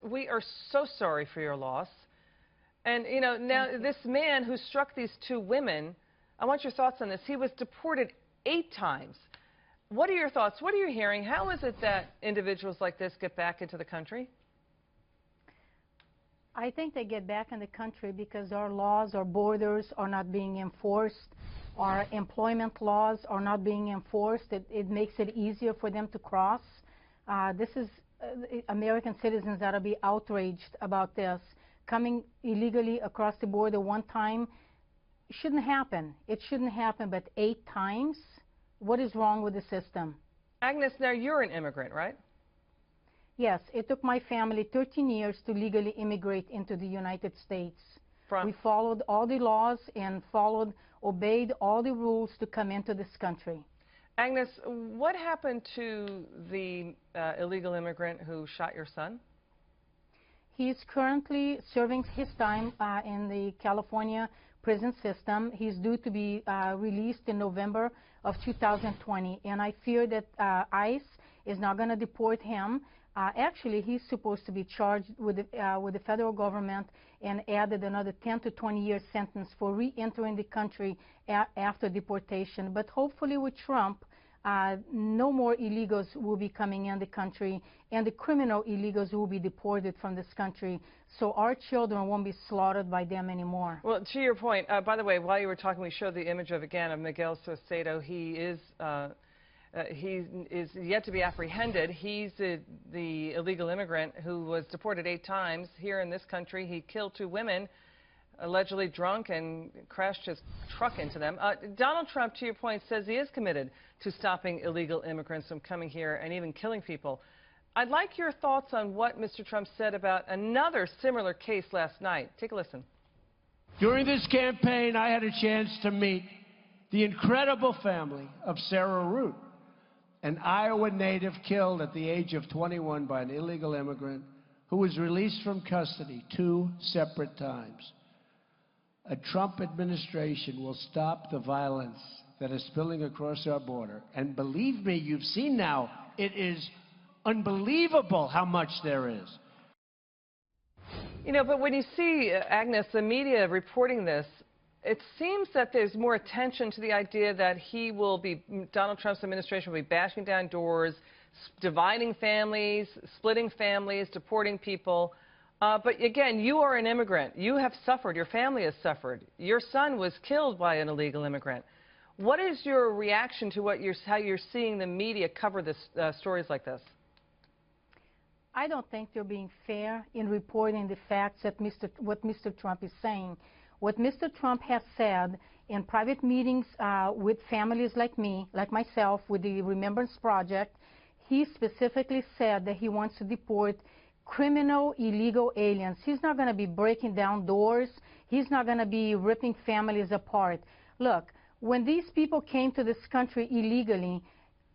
we are so sorry for your loss. And, you know, now this man who struck these two women, I want your thoughts on this. He was deported 8 times. What are your thoughts? What are you hearing? How is it that individuals like this get back into the country? I think they get back in the country because our laws, our borders are not being enforced. Our employment laws are not being enforced. It makes it easier for them to cross. This is American citizens that will be outraged about this. Coming illegally across the border one time shouldn't happen. It shouldn't happen, but 8 times? What is wrong with the system? Agnes, now you're an immigrant, right? Yes, it took my family 13 years to legally immigrate into the United States. We followed all the laws and obeyed all the rules to come into this country. Agnes, what happened to the illegal immigrant who shot your son? He's currently serving his time in the California prison system. He's due to be released in November of 2020, and I fear that ICE is not going to deport him. Actually, he's supposed to be charged with the federal government and added another 10 to 20 year sentence for re-entering the country after deportation. But hopefully with Trump, no more illegals will be coming in the country, and the criminal illegals will be deported from this country, so our children won't be slaughtered by them anymore. Well, to your point, by the way, while you were talking, we showed the image of Miguel Saucedo. He is yet to be apprehended. He's the illegal immigrant who was deported 8 times here in this country. He killed 2 women, allegedly drunk, and crashed his truck into them. Donald Trump, to your point, says he is committed to stopping illegal immigrants from coming here and even killing people. I'd like your thoughts on what Mr. Trump said about another similar case last night. Take a listen. During this campaign, I had a chance to meet the incredible family of Sarah Root, an Iowa native killed at the age of 21 by an illegal immigrant who was released from custody 2 separate times. A Trump administration will stop the violence that is spilling across our border. And believe me, you've seen now, it is unbelievable how much there is. You know, but when you see, Agnes, the media reporting this, it seems that there's more attention to the idea that Donald Trump's administration will be bashing down doors, dividing families, splitting families, deporting people. But again, you are an immigrant. You have suffered. Your family has suffered. Your son was killed by an illegal immigrant. What is your reaction to how you're seeing the media cover stories like this? I don't think they're being fair in reporting the facts that what Mr. Trump is saying. What Mr. Trump has said in private meetings with families like me, like myself, with the Remembrance Project, he specifically said that he wants to deport criminal illegal aliens. He's not going to be breaking down doors. He's not going to be ripping families apart. Look, when these people came to this country illegally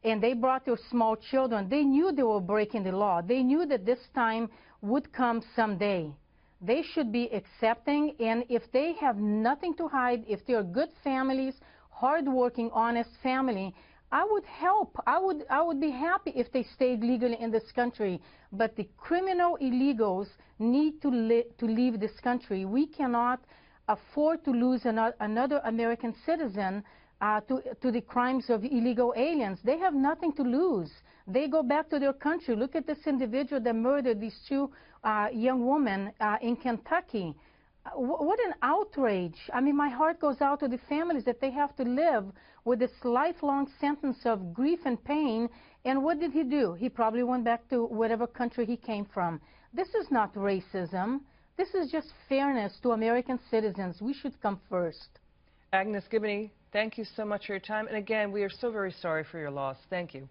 and they brought their small children, they knew they were breaking the law. They knew that this time would come someday. They should be accepting, and if they have nothing to hide, if they are good families, hardworking, honest family, I would help. I would be happy if they stayed legally in this country. But the criminal illegals need to leave this country. We cannot afford to lose another American citizen to the crimes of illegal aliens. They have nothing to lose. They go back to their country. Look at this individual that murdered these 2 young women in Kentucky. What an outrage. I mean, my heart goes out to the families that they have to live with this lifelong sentence of grief and pain. And what did he do? He probably went back to whatever country he came from. This is not racism. This is just fairness to American citizens. We should come first. Agnes Gibboney, thank you so much for your time. And again, we are so very sorry for your loss. Thank you.